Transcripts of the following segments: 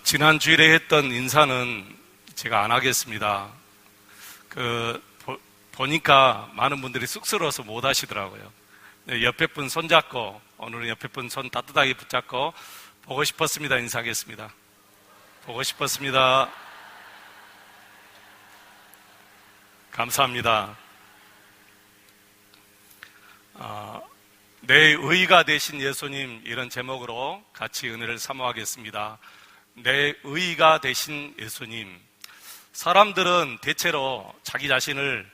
지난 주일에 했던 인사는 제가 안 하겠습니다. 보니까 많은 분들이 쑥스러워서 못 하시더라고요. 네, 옆에 분 손잡고, 오늘은 옆에 분 손 따뜻하게 붙잡고, 보고 싶었습니다. 인사하겠습니다. 보고 싶었습니다. 감사합니다. 내 의가 되신 예수님, 이런 제목으로 같이 은혜를 사모하겠습니다. 내 의가 되신 예수님. 사람들은 대체로 자기 자신을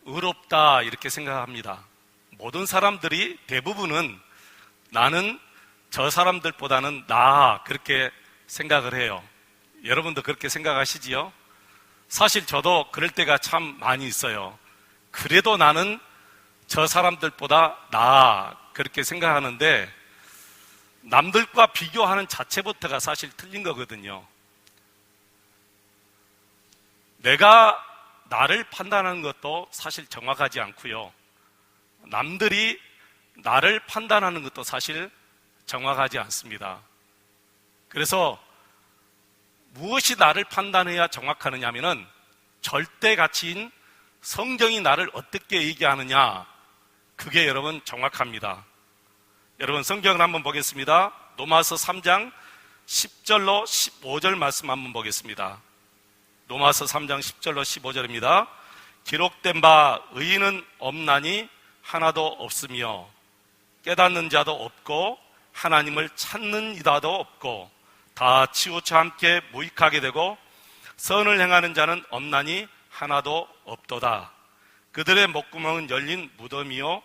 의롭다 이렇게 생각합니다. 모든 사람들이 대부분은 나는 저 사람들보다는 나아 그렇게 생각을 해요. 여러분도 그렇게 생각하시지요? 사실 저도 그럴 때가 참 많이 있어요. 그래도 나는 저 사람들보다 나아 그렇게 생각하는데, 남들과 비교하는 자체부터가 사실 틀린 거거든요. 내가 나를 판단하는 것도 사실 정확하지 않고요. 남들이 나를 판단하는 것도 사실 정확하지 않습니다. 그래서 무엇이 나를 판단해야 정확하느냐 하면은 절대 가치인 성경이 나를 어떻게 얘기하느냐, 그게 여러분 정확합니다. 여러분 성경을 한번 보겠습니다. 로마서 3장 10절로 15절 말씀 한번 보겠습니다. 로마서 3장 10절로 15절입니다. 기록된 바 의인은 없나니 하나도 없으며 깨닫는 자도 없고 하나님을 찾는 이다도 없고 다 치우쳐 함께 무익하게 되고 선을 행하는 자는 없나니 하나도 없도다. 그들의 목구멍은 열린 무덤이요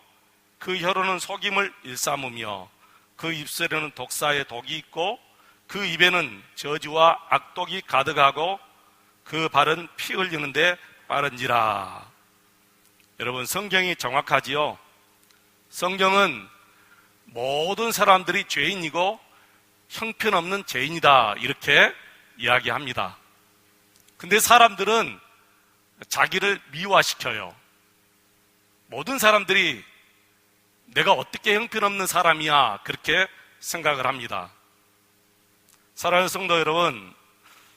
그 혀로는 속임을 일삼으며 그 입술에는 독사의 독이 있고 그 입에는 저주와 악독이 가득하고 그 발은 피 흘리는데 빠른지라. 여러분 성경이 정확하지요? 성경은 모든 사람들이 죄인이고 형편없는 죄인이다 이렇게 이야기합니다. 근데 사람들은 자기를 미화시켜요. 모든 사람들이 내가 어떻게 형편없는 사람이야 그렇게 생각을 합니다. 사랑하는 성도 여러분,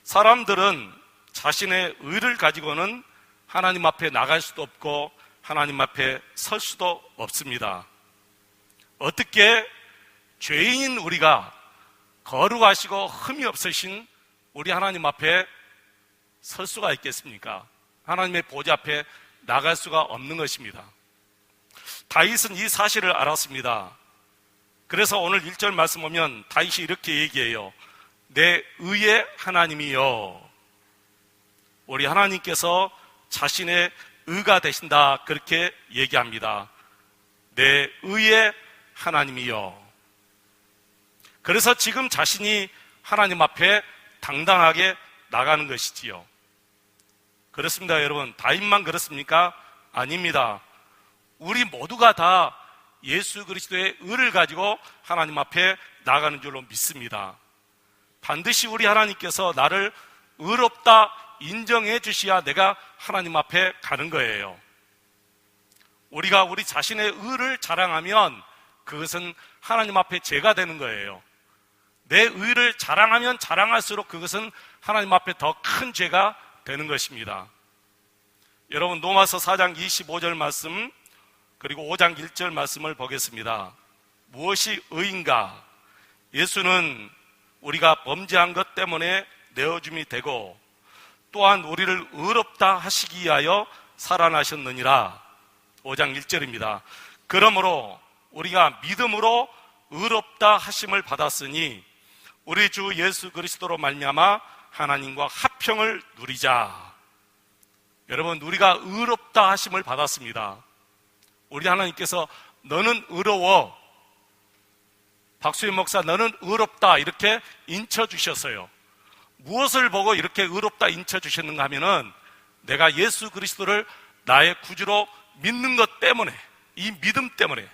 사람들은 자신의 의를 가지고는 하나님 앞에 나갈 수도 없고 하나님 앞에 설 수도 없습니다. 어떻게 죄인인 우리가 거룩하시고 흠이 없으신 우리 하나님 앞에 설 수가 있겠습니까? 하나님의 보좌 앞에 나갈 수가 없는 것입니다. 다윗은 이 사실을 알았습니다. 그래서 오늘 1절 말씀 보면 다윗이 이렇게 얘기해요. 내 의의 하나님이여. 우리 하나님께서 자신의 의가 되신다 그렇게 얘기합니다. 내 의의 하나님이여. 그래서 지금 자신이 하나님 앞에 당당하게 나가는 것이지요. 그렇습니다. 여러분, 다윗만 그렇습니까? 아닙니다. 우리 모두가 다 예수 그리스도의 의를 가지고 하나님 앞에 나가는 줄로 믿습니다. 반드시 우리 하나님께서 나를 의롭다 인정해 주셔야 내가 하나님 앞에 가는 거예요. 우리가 우리 자신의 의를 자랑하면 그것은 하나님 앞에 죄가 되는 거예요. 내 의를 자랑하면 자랑할수록 그것은 하나님 앞에 더 큰 죄가 되는 것입니다. 여러분 로마서 4장 25절 말씀 그리고 5장 1절 말씀을 보겠습니다. 무엇이 의인가? 예수는 우리가 범죄한 것 때문에 내어줌이 되고 또한 우리를 의롭다 하시기 위하여 살아나셨느니라. 5장 1절입니다. 그러므로 우리가 믿음으로 의롭다 하심을 받았으니 우리 주 예수 그리스도로 말미암아 하나님과 화평을 누리자. 여러분 우리가 의롭다 하심을 받았습니다. 우리 하나님께서 너는 의로워, 박수임 목사 너는 의롭다 이렇게 인쳐주셨어요. 무엇을 보고 이렇게 의롭다 인쳐주셨는가 하면은 내가 예수 그리스도를 나의 구주로 믿는 것 때문에, 이 믿음 때문에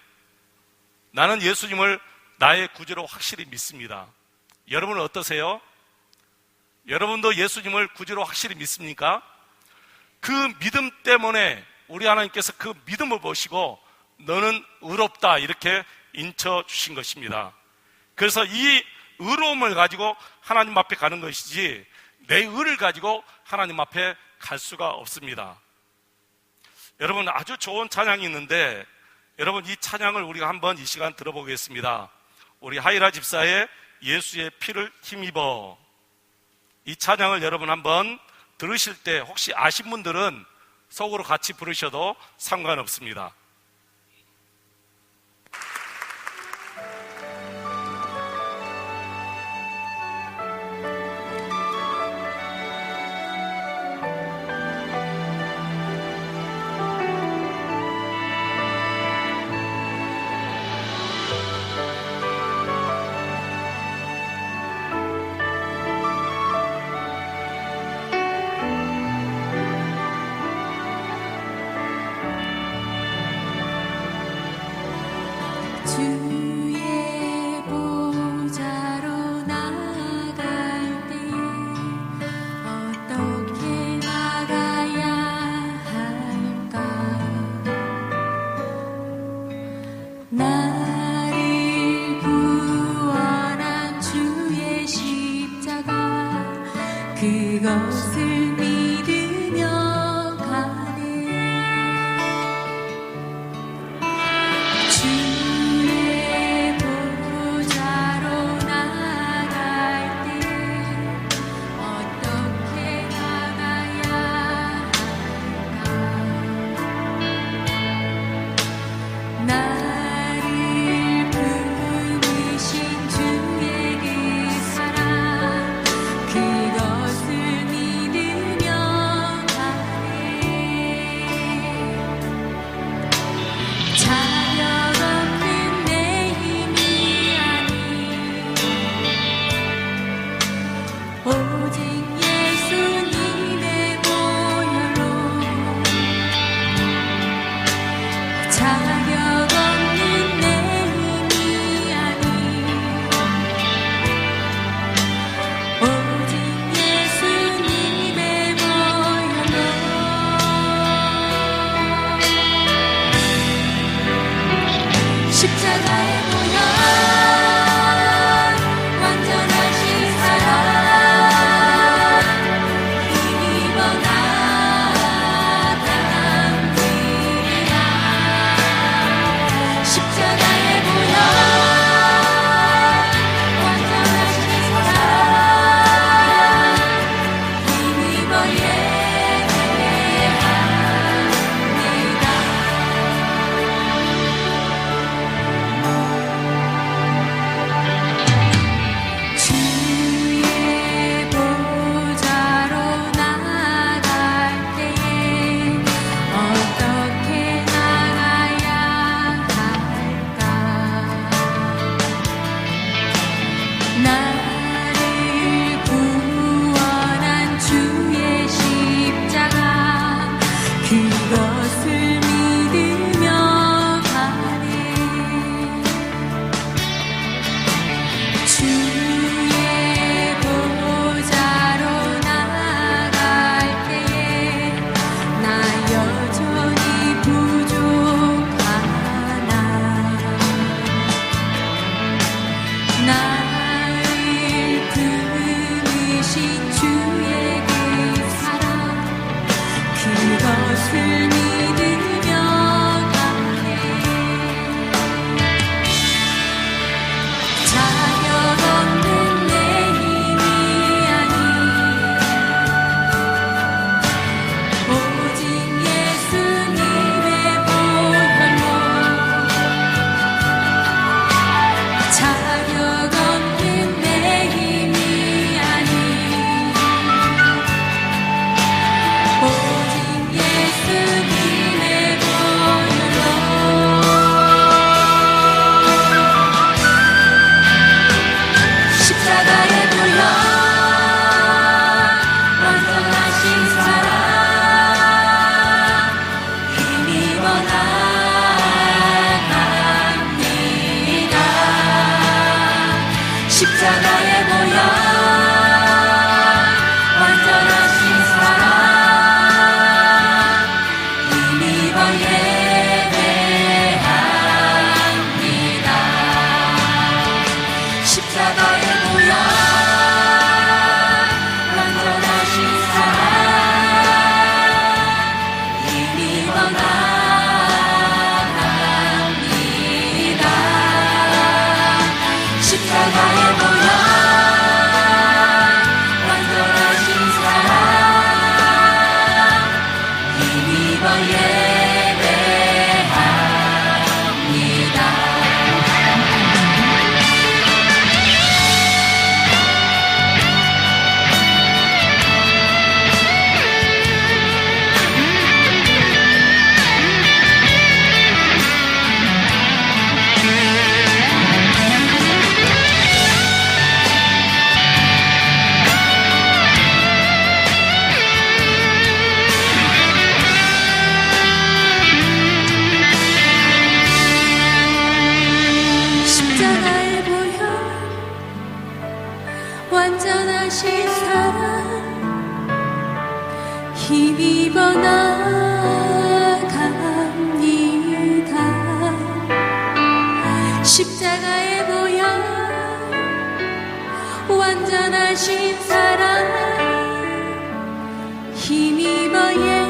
나는 예수님을 나의 구주로 확실히 믿습니다. 여러분은 어떠세요? 여러분도 예수님을 구주로 확실히 믿습니까? 그 믿음 때문에 우리 하나님께서 그 믿음을 보시고 너는 의롭다 이렇게 인쳐주신 것입니다. 그래서 이 의로움을 가지고 하나님 앞에 가는 것이지 내 의를 가지고 하나님 앞에 갈 수가 없습니다. 여러분, 아주 좋은 찬양이 있는데 여러분, 이 찬양을 우리가 한번 이 시간 들어보겠습니다. 우리 하이라 집사의 예수의 피를 힘입어. 이 찬양을 여러분 한번 들으실 때 혹시 아신 분들은 속으로 같이 부르셔도 상관없습니다. 주의 보좌로 나갈 때 어떻게 나가야 할까? 나를 구원한 주의 십자가 그것을 믿으며 가네. 주의 보좌로 나갈 때 어떻게 나가야 할까? 나를 부르신 주의 그 사랑 그것을 믿으며 완전하신 사랑 힘입어 나갑니다. 십자가의 보혈 완전하신 사랑 힘입어 예배합니다.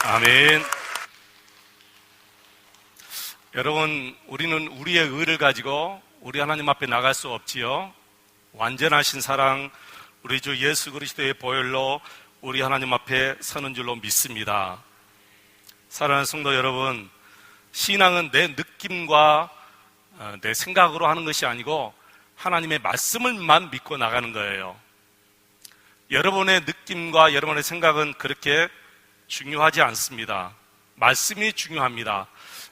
아멘. 여러분, 우리는 우리의 의를 가지고 우리 하나님 앞에 나갈 수 없지요. 완전하신 사랑, 우리 주 예수 그리스도의 보혈로 우리 하나님 앞에 서는 줄로 믿습니다. 사랑하는 성도 여러분, 신앙은 내 느낌과 내 생각으로 하는 것이 아니고 하나님의 말씀을만 믿고 나가는 거예요. 여러분의 느낌과 여러분의 생각은 그렇게 중요하지 않습니다. 말씀이 중요합니다.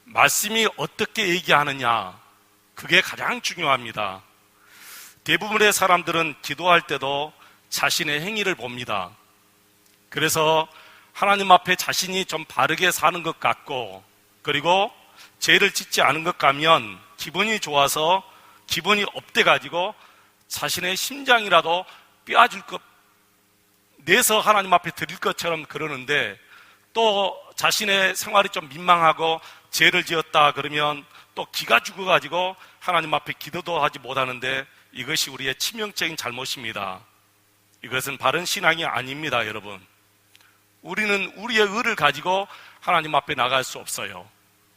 말씀이 어떻게 얘기하느냐, 그게 가장 중요합니다. 대부분의 사람들은 기도할 때도 자신의 행위를 봅니다. 그래서 하나님 앞에 자신이 좀 바르게 사는 것 같고, 그리고 죄를 짓지 않은 것 같으면 기분이 좋아서 기분이 업돼가지고 자신의 심장이라도 빼앗을 것 내서 하나님 앞에 드릴 것처럼 그러는데, 또 자신의 생활이 좀 민망하고 죄를 지었다 그러면 또 기가 죽어가지고 하나님 앞에 기도도 하지 못하는데, 이것이 우리의 치명적인 잘못입니다. 이것은 바른 신앙이 아닙니다. 여러분, 우리는 우리의 의를 가지고 하나님 앞에 나갈 수 없어요.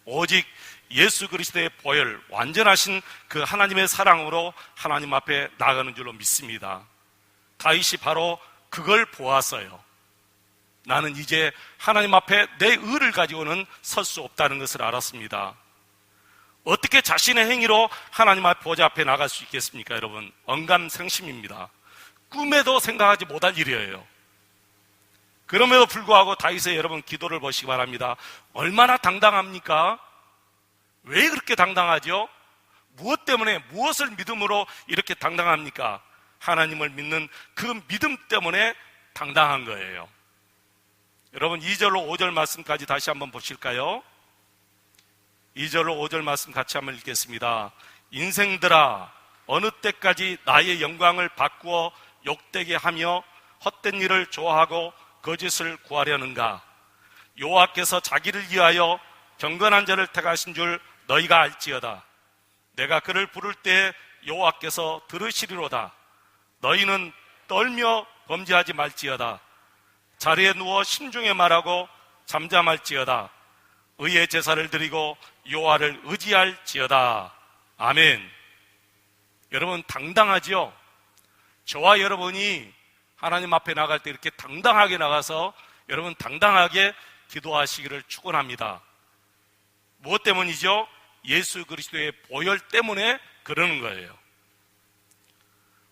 오직 예수 그리스도의 보혈, 완전하신 그 하나님의 사랑으로 하나님 앞에 나가는 줄로 믿습니다. 다윗이 바로 그걸 보았어요. 나는 이제 하나님 앞에 내 의를 가지고는 설 수 없다는 것을 알았습니다. 어떻게 자신의 행위로 하나님 앞 보좌 앞에 나갈 수 있겠습니까? 여러분, 언감생심입니다. 꿈에도 생각하지 못할 일이에요. 그럼에도 불구하고 다윗의 여러분 기도를 보시기 바랍니다. 얼마나 당당합니까? 왜 그렇게 당당하죠? 무엇 때문에, 무엇을 믿음으로 이렇게 당당합니까? 하나님을 믿는 그 믿음 때문에 당당한 거예요. 여러분, 2절로 5절 말씀까지 다시 한번 보실까요? 2절로 5절 말씀 같이 한번 읽겠습니다. 인생들아, 어느 때까지 나의 영광을 바꾸어 욕되게 하며 헛된 일을 좋아하고 거짓을 구하려는가? 여호와께서 자기를 위하여 경건한 자를 택하신 줄 너희가 알지어다. 내가 그를 부를 때 여호와께서 들으시리로다. 너희는 떨며 범죄하지 말지어다. 자리에 누워 신중에 말하고 잠잠할지어다. 의의 제사를 드리고 여호와를 의지할지어다. 아멘. 여러분, 당당하지요? 저와 여러분이 하나님 앞에 나갈 때 이렇게 당당하게 나가서 여러분 당당하게 기도하시기를 축원합니다. 무엇 때문이죠? 예수 그리스도의 보혈 때문에 그러는 거예요.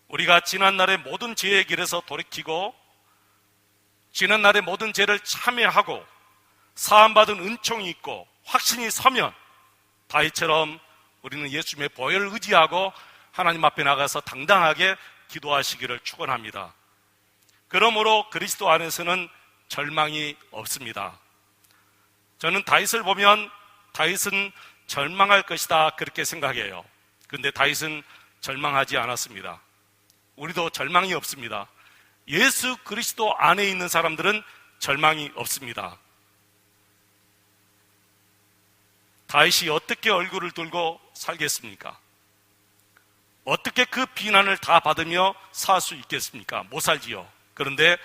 우리가 지난날의 모든 죄의 길에서 돌이키고 지난날의 모든 죄를 참회하고 사함받은 은총이 있고 확신이 서면 다윗처럼 우리는 예수님의 보혈을 의지하고 하나님 앞에 나가서 당당하게 기도하시기를 축원합니다. 그러므로 그리스도 안에서는 절망이 없습니다. 저는 다윗을 보면 다윗은 절망할 것이다 그렇게 생각해요. 그런데 다윗은 절망하지 않았습니다. 우리도 절망이 없습니다. 예수 그리스도 안에 있는 사람들은 절망이 없습니다. 다윗이 어떻게 얼굴을 들고 살겠습니까? 어떻게 그 비난을 다 받으며 살 수 있겠습니까? 못 살지요. 그런데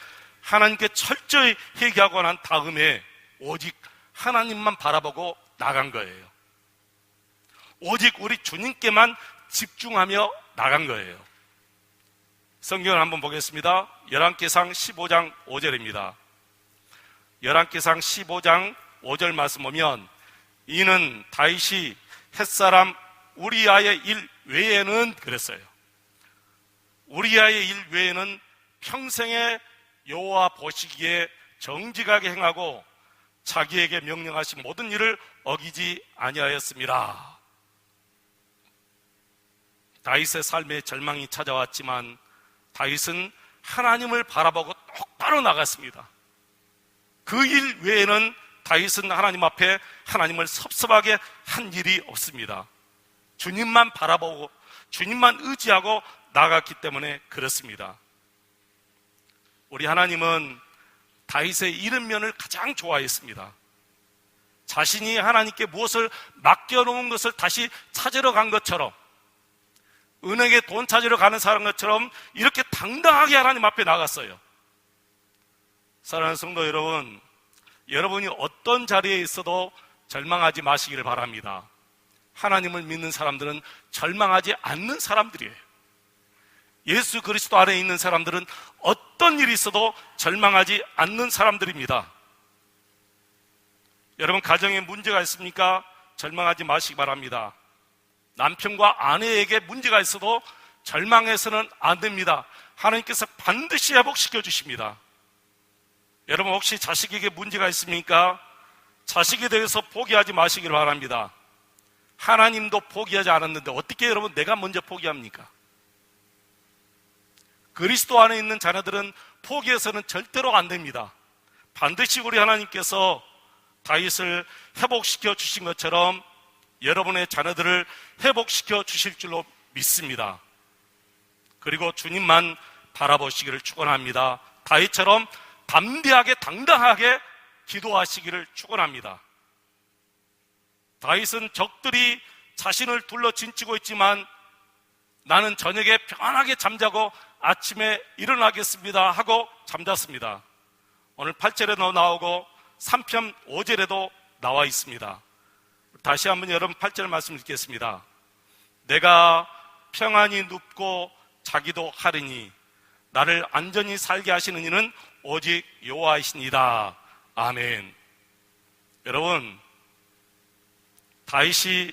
하나님께 철저히 회개하고 난 다음에 오직 하나님만 바라보고 나간 거예요. 오직 우리 주님께만 집중하며 나간 거예요. 성경을 한번 보겠습니다. 열왕기상 15장 5절입니다. 열왕기상 15장 5절 말씀 보면 이는 다윗이 햇사람 우리아의 일 외에는 그랬어요. 우리아의 일 외에는 평생에 여호와 보시기에 정직하게 행하고 자기에게 명령하신 모든 일을 어기지 아니하였습니다. 다윗의 삶에 절망이 찾아왔지만 다윗은 하나님을 바라보고 똑바로 나갔습니다. 그 일 외에는 다윗은 하나님 앞에 하나님을 섭섭하게 한 일이 없습니다. 주님만 바라보고 주님만 의지하고 나갔기 때문에 그렇습니다. 우리 하나님은 다윗의 이런 면을 가장 좋아했습니다. 자신이 하나님께 무엇을 맡겨놓은 것을 다시 찾으러 간 것처럼, 은행에 돈 찾으러 가는 사람 것처럼 이렇게 당당하게 하나님 앞에 나갔어요. 사랑하는 성도 여러분, 여러분이 어떤 자리에 있어도 절망하지 마시기를 바랍니다. 하나님을 믿는 사람들은 절망하지 않는 사람들이에요. 예수 그리스도 안에 있는 사람들은 어떤 일이 있어도 절망하지 않는 사람들입니다. 여러분, 가정에 문제가 있습니까? 절망하지 마시기 바랍니다. 남편과 아내에게 문제가 있어도 절망해서는 안 됩니다. 하나님께서 반드시 회복시켜 주십니다. 여러분, 혹시 자식에게 문제가 있습니까? 자식에 대해서 포기하지 마시길 바랍니다. 하나님도 포기하지 않았는데 어떻게 여러분 내가 먼저 포기합니까? 그리스도 안에 있는 자녀들은 포기해서는 절대로 안 됩니다. 반드시 우리 하나님께서 다윗을 회복시켜 주신 것처럼 여러분의 자녀들을 회복시켜 주실 줄로 믿습니다. 그리고 주님만 바라보시기를 축원합니다. 다윗처럼 담대하게 당당하게 기도하시기를 축원합니다. 다윗은 적들이 자신을 둘러 진치고 있지만 나는 저녁에 편안하게 잠자고 아침에 일어나겠습니다 하고 잠잤습니다. 오늘 8절에도 나오고 3편 5절에도 나와 있습니다. 다시 한번 여러분 8절 말씀 읽겠습니다. 내가 평안히 눕고 자기도 하리니 나를 안전히 살게 하시는 이는 오직 여호와이시니이다. 아멘. 여러분, 다윗이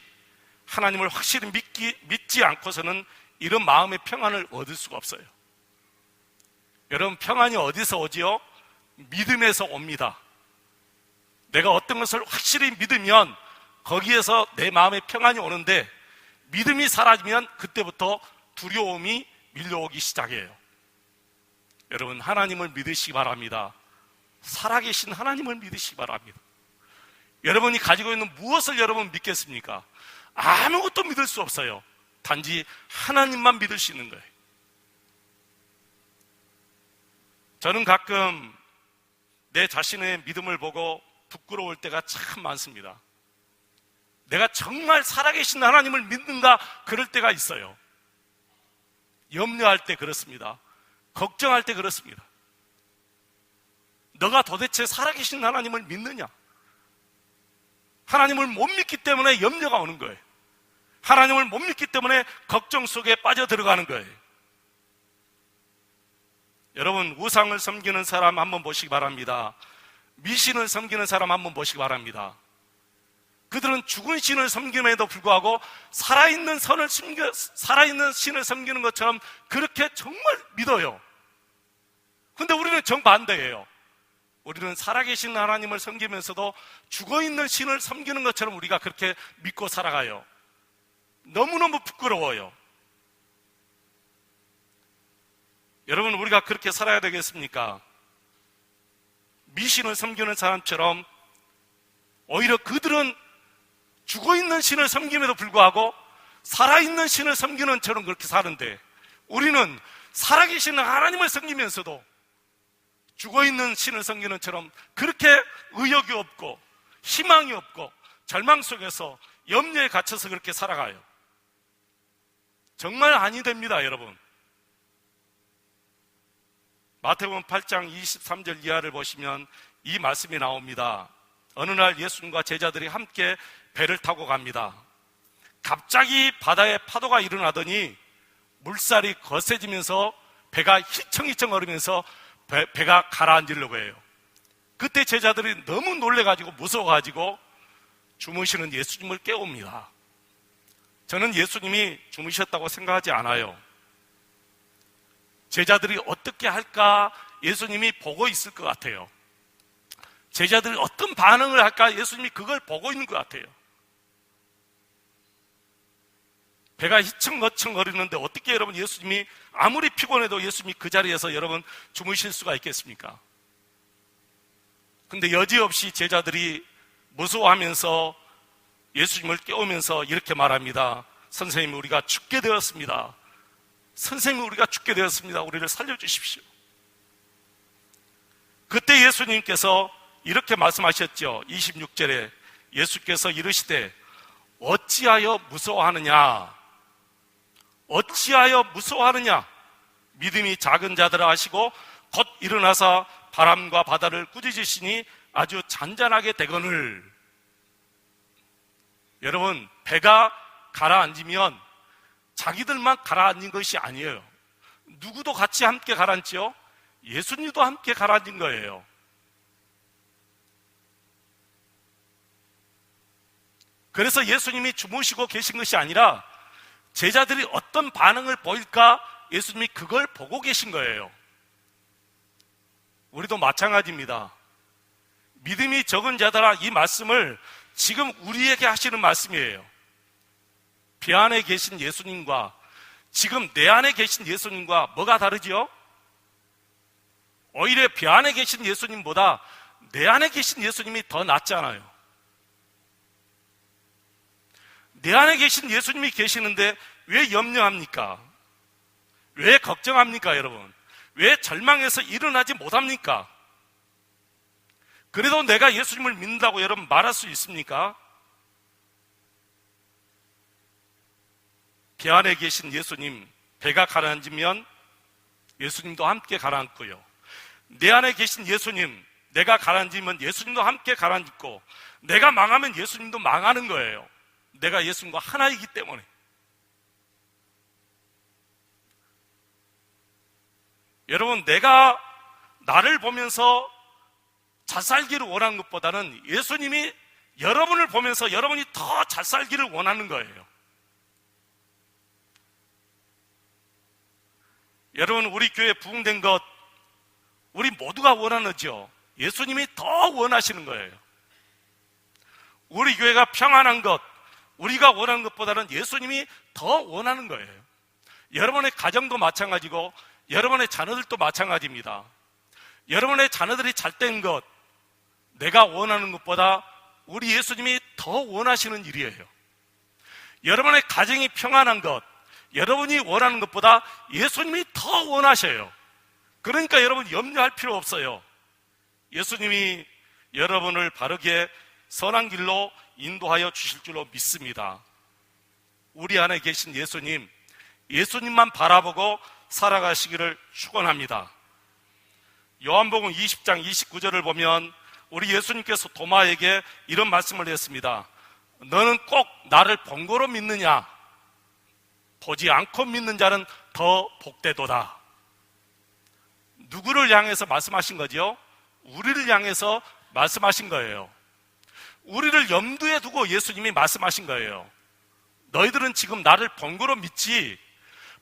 하나님을 확실히 믿지 않고서는 이런 마음의 평안을 얻을 수가 없어요. 여러분, 평안이 어디서 오지요? 믿음에서 옵니다. 내가 어떤 것을 확실히 믿으면 거기에서 내 마음의 평안이 오는데, 믿음이 사라지면 그때부터 두려움이 밀려오기 시작해요. 여러분, 하나님을 믿으시기 바랍니다. 살아계신 하나님을 믿으시기 바랍니다. 여러분이 가지고 있는 무엇을 여러분 믿겠습니까? 아무것도 믿을 수 없어요. 단지 하나님만 믿을 수 있는 거예요. 저는 가끔 내 자신의 믿음을 보고 부끄러울 때가 참 많습니다. 내가 정말 살아계신 하나님을 믿는가 그럴 때가 있어요. 염려할 때 그렇습니다. 걱정할 때 그렇습니다. 너가 도대체 살아계신 하나님을 믿느냐? 하나님을 못 믿기 때문에 염려가 오는 거예요. 하나님을 못 믿기 때문에 걱정 속에 빠져들어가는 거예요. 여러분, 우상을 섬기는 사람 한번 보시기 바랍니다. 미신을 섬기는 사람 한번 보시기 바랍니다. 그들은 죽은 신을 섬김에도 불구하고 살아있는 신을 섬기는 것처럼 그렇게 정말 믿어요. 근데 우리는 정반대예요. 우리는 살아계신 하나님을 섬기면서도 죽어있는 신을 섬기는 것처럼 우리가 그렇게 믿고 살아가요. 너무너무 부끄러워요. 여러분, 우리가 그렇게 살아야 되겠습니까? 미신을 섬기는 사람처럼 오히려 그들은 죽어있는 신을 섬김에도 불구하고 살아있는 신을 섬기는 처럼 그렇게 사는데, 우리는 살아계신 하나님을 섬기면서도 죽어있는 신을 섬기는 처럼 그렇게 의욕이 없고 희망이 없고 절망 속에서 염려에 갇혀서 그렇게 살아가요. 정말 아니 됩니다, 여러분. 마태복음 8장 23절 이하를 보시면 이 말씀이 나옵니다. 어느 날 예수님과 제자들이 함께 배를 타고 갑니다. 갑자기 바다에 파도가 일어나더니 물살이 거세지면서 배가 휘청휘청 거리면서 배가 가라앉으려고 해요. 그때 제자들이 너무 놀래가지고 무서워가지고 주무시는 예수님을 깨웁니다. 저는 예수님이 주무셨다고 생각하지 않아요. 제자들이 어떻게 할까 예수님이 보고 있을 것 같아요. 제자들이 어떤 반응을 할까 예수님이 그걸 보고 있는 것 같아요. 배가 휘청거청 거리는데 어떻게 여러분 예수님이 아무리 피곤해도 예수님이 그 자리에서 여러분 주무실 수가 있겠습니까? 근데 여지없이 제자들이 무서워하면서 예수님을 깨우면서 이렇게 말합니다. 선생님, 우리가 죽게 되었습니다. 선생님, 우리가 죽게 되었습니다. 우리를 살려주십시오. 그때 예수님께서 이렇게 말씀하셨죠. 26절에 예수께서 이르시되 어찌하여 무서워하느냐? 어찌하여 무서워하느냐? 믿음이 작은 자들아 하시고 곧 일어나서 바람과 바다를 꾸짖으시니 아주 잔잔하게 되거늘. 여러분, 배가 가라앉으면 자기들만 가라앉은 것이 아니에요. 누구도 같이 함께 가라앉죠? 예수님도 함께 가라앉은 거예요. 그래서 예수님이 주무시고 계신 것이 아니라 제자들이 어떤 반응을 보일까 예수님이 그걸 보고 계신 거예요. 우리도 마찬가지입니다. 믿음이 적은 자들아, 이 말씀을 지금 우리에게 하시는 말씀이에요. 배 안에 계신 예수님과 지금 내 안에 계신 예수님과 뭐가 다르지요? 오히려 배 안에 계신 예수님보다 내 안에 계신 예수님이 더 낫잖아요. 내 안에 계신 예수님이 계시는데 왜 염려합니까? 왜 걱정합니까, 여러분? 왜 절망해서 일어나지 못합니까? 그래도 내가 예수님을 믿는다고 여러분 말할 수 있습니까? 배 안에 계신 예수님, 배가 가라앉으면 예수님도 함께 가라앉고요. 내 안에 계신 예수님, 내가 가라앉으면 예수님도 함께 가라앉고, 내가 망하면 예수님도 망하는 거예요. 내가 예수님과 하나이기 때문에. 여러분, 내가 나를 보면서 잘 살기를 원하는 것보다는 예수님이 여러분을 보면서 여러분이 더 잘 살기를 원하는 거예요. 여러분, 우리 교회 부흥된 것 우리 모두가 원하는지요? 예수님이 더 원하시는 거예요. 우리 교회가 평안한 것 우리가 원하는 것보다는 예수님이 더 원하는 거예요. 여러분의 가정도 마찬가지고 여러분의 자녀들도 마찬가지입니다. 여러분의 자녀들이 잘된 것 내가 원하는 것보다 우리 예수님이 더 원하시는 일이에요. 여러분의 가정이 평안한 것 여러분이 원하는 것보다 예수님이 더 원하셔요. 그러니까 여러분 염려할 필요 없어요. 예수님이 여러분을 바르게 선한 길로 인도하여 주실 줄로 믿습니다. 우리 안에 계신 예수님, 예수님만 바라보고 살아가시기를 축원합니다. 요한복음 20장 29절을 보면 우리 예수님께서 도마에게 이런 말씀을 했습니다. 너는 꼭 나를 본거로 믿느냐? 보지 않고 믿는 자는 더 복되도다. 누구를 향해서 말씀하신 거죠? 우리를 향해서 말씀하신 거예요. 우리를 염두에 두고 예수님이 말씀하신 거예요. 너희들은 지금 나를 본거로 믿지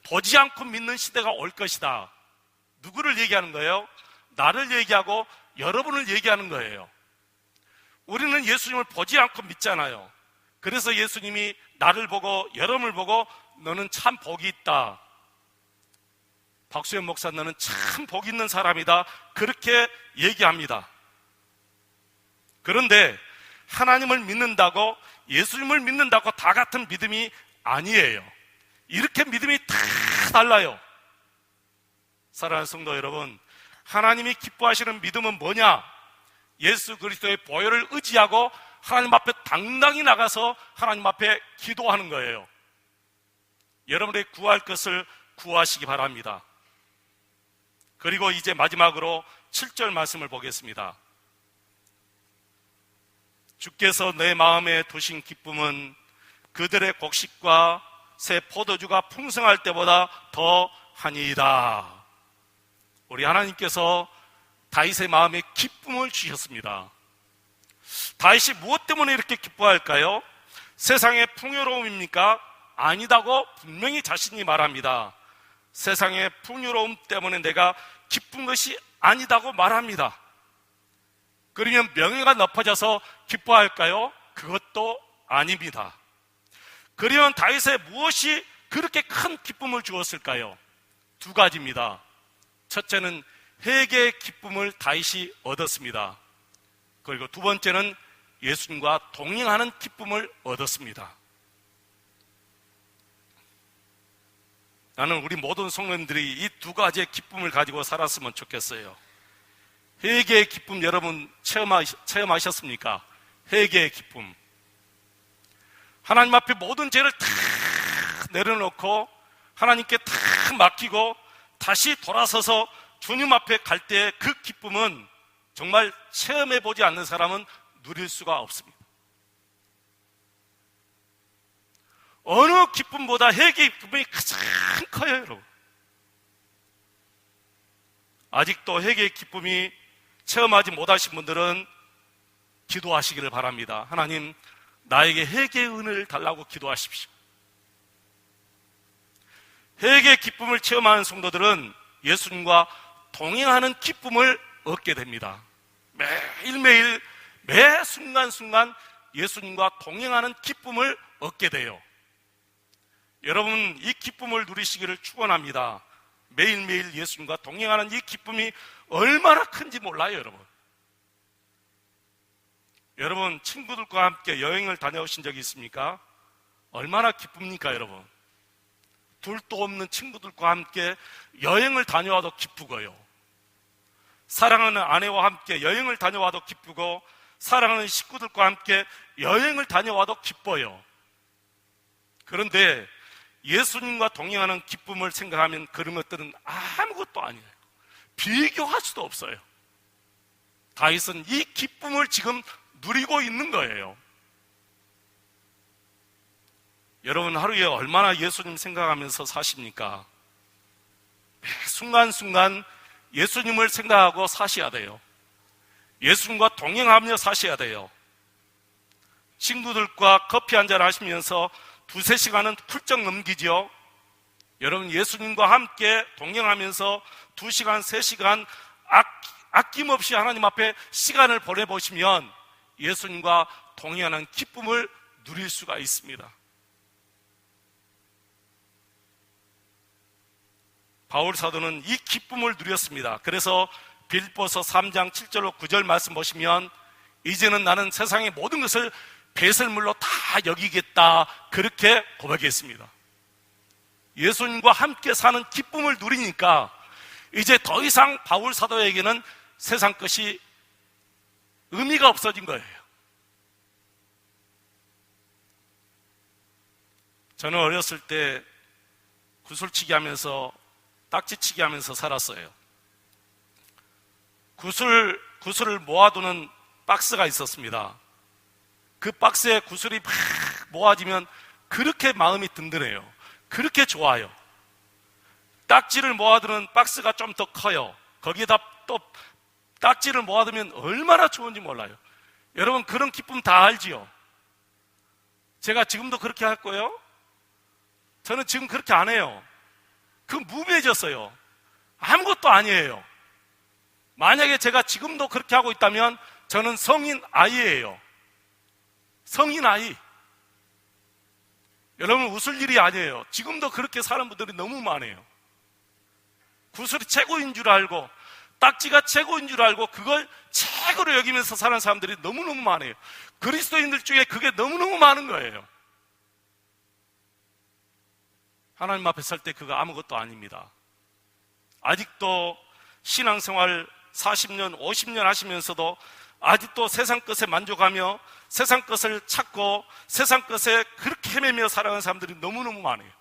보지 않고 믿는 시대가 올 것이다. 누구를 얘기하는 거예요? 나를 얘기하고 여러분을 얘기하는 거예요. 우리는 예수님을 보지 않고 믿잖아요. 그래서 예수님이 나를 보고 여러분을 보고 너는 참 복이 있다. 박수현 목사 너는 참 복 있는 사람이다. 그렇게 얘기합니다. 그런데 하나님을 믿는다고 예수님을 믿는다고 다 같은 믿음이 아니에요. 이렇게 믿음이 다 달라요. 사랑하는 성도 여러분, 하나님이 기뻐하시는 믿음은 뭐냐? 예수 그리스도의 보혈을 의지하고 하나님 앞에 당당히 나가서 하나님 앞에 기도하는 거예요. 여러분의 구할 것을 구하시기 바랍니다. 그리고 이제 마지막으로 7절 말씀을 보겠습니다. 주께서 내 마음에 두신 기쁨은 그들의 곡식과 새 포도주가 풍성할 때보다 더 하니이다. 우리 하나님께서 다윗의 마음에 기쁨을 주셨습니다. 다윗이 무엇 때문에 이렇게 기뻐할까요? 세상의 풍요로움입니까? 아니다고 분명히 자신이 말합니다. 세상의 풍요로움 때문에 내가 기쁜 것이 아니다고 말합니다. 그러면 명예가 높아져서 기뻐할까요? 그것도 아닙니다. 그러면 다윗에 무엇이 그렇게 큰 기쁨을 주었을까요? 두 가지입니다. 첫째는 회개의 기쁨을 다윗이 얻었습니다. 그리고 두 번째는 예수님과 동행하는 기쁨을 얻었습니다. 나는 우리 모든 성도님들이 이 두 가지의 기쁨을 가지고 살았으면 좋겠어요. 회개의 기쁨 여러분 체험하셨습니까? 회개의 기쁨. 하나님 앞에 모든 죄를 다 내려놓고 하나님께 다 맡기고 다시 돌아서서 주님 앞에 갈 때의 그 기쁨은 정말 체험해보지 않는 사람은 누릴 수가 없습니다. 어느 기쁨보다 회개의 기쁨이 가장 커요, 여러분. 아직도 회개의 기쁨이 체험하지 못하신 분들은 기도하시기를 바랍니다. 하나님, 나에게 회개의 은혜를 달라고 기도하십시오. 회개의 기쁨을 체험하는 성도들은 예수님과 동행하는 기쁨을 얻게 됩니다. 매일매일 매 순간순간 예수님과 동행하는 기쁨을 얻게 돼요. 여러분, 이 기쁨을 누리시기를 축원합니다. 매일매일 예수님과 동행하는 이 기쁨이 얼마나 큰지 몰라요, 여러분. 여러분, 친구들과 함께 여행을 다녀오신 적이 있습니까? 얼마나 기쁩니까, 여러분? 둘도 없는 친구들과 함께 여행을 다녀와도 기쁘고요. 사랑하는 아내와 함께 여행을 다녀와도 기쁘고, 사랑하는 식구들과 함께 여행을 다녀와도 기뻐요. 그런데 예수님과 동행하는 기쁨을 생각하면 그런 것들은 아무것도 아니에요. 비교할 수도 없어요. 다윗은 이 기쁨을 지금 누리고 있는 거예요. 여러분, 하루에 얼마나 예수님 생각하면서 사십니까? 순간순간 예수님을 생각하고 사셔야 돼요. 예수님과 동행하며 사셔야 돼요. 친구들과 커피 한잔 하시면서 2-3시간은 훌쩍 넘기죠. 여러분, 예수님과 함께 동행하면서 2시간, 3시간 아낌없이 하나님 앞에 시간을 보내보시면 예수님과 동행하는 기쁨을 누릴 수가 있습니다. 바울 사도는 이 기쁨을 누렸습니다. 그래서 빌립보서 3장 7절로 9절 말씀 보시면 이제는 나는 세상의 모든 것을 배설물로 다 여기겠다, 그렇게 고백했습니다. 예수님과 함께 사는 기쁨을 누리니까 이제 더 이상 바울 사도에게는 세상 것이 의미가 없어진 거예요. 저는 어렸을 때 구슬치기 하면서 딱지치기 하면서 살았어요. 구슬을 모아두는 박스가 있었습니다. 그 박스에 구슬이 막 모아지면 그렇게 마음이 든든해요. 그렇게 좋아요. 딱지를 모아두는 박스가 좀 더 커요. 거기에다 또 딱지를 모아두면 얼마나 좋은지 몰라요. 여러분, 그런 기쁨 다 알지요? 제가 지금도 그렇게 할 거예요? 저는 지금 그렇게 안 해요. 그 무배해졌어요. 아무것도 아니에요. 만약에 제가 지금도 그렇게 하고 있다면 저는 성인 아이예요. 성인 아이. 여러분, 웃을 일이 아니에요. 지금도 그렇게 사는 분들이 너무 많아요. 구슬이 최고인 줄 알고, 딱지가 최고인 줄 알고 그걸 최고로 여기면서 사는 사람들이 너무너무 많아요. 그리스도인들 중에 그게 너무너무 많은 거예요. 하나님 앞에 설 때 그거 아무것도 아닙니다. 아직도 신앙생활 40년, 50년 하시면서도 아직도 세상 것에 만족하며 세상 것을 찾고 세상 것에 그렇게 헤매며 살아가는 사람들이 너무너무 많아요.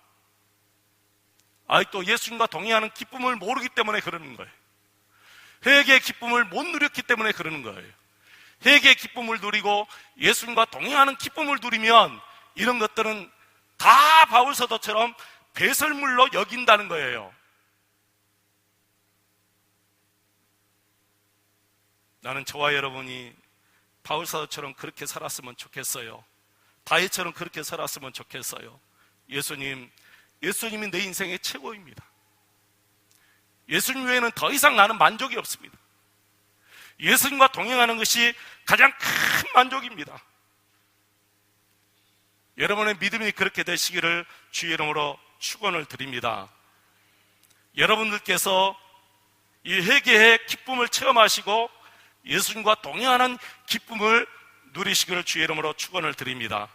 아직도 예수님과 동행하는 기쁨을 모르기 때문에 그러는 거예요. 회개의 기쁨을 못 누렸기 때문에 그러는 거예요. 회개의 기쁨을 누리고 예수님과 동행하는 기쁨을 누리면 이런 것들은 다 바울 사도처럼 배설물로 여긴다는 거예요. 나는 저와 여러분이 바울 사도처럼 그렇게 살았으면 좋겠어요. 다윗처럼 그렇게 살았으면 좋겠어요. 예수님이 내 인생의 최고입니다. 예수님 외에는 더 이상 나는 만족이 없습니다. 예수님과 동행하는 것이 가장 큰 만족입니다. 여러분의 믿음이 그렇게 되시기를 주의 이름으로 축원을 드립니다. 여러분들께서 이 회개의 기쁨을 체험하시고 예수님과 동행하는 기쁨을 누리시기를 주의 이름으로 축원을 드립니다.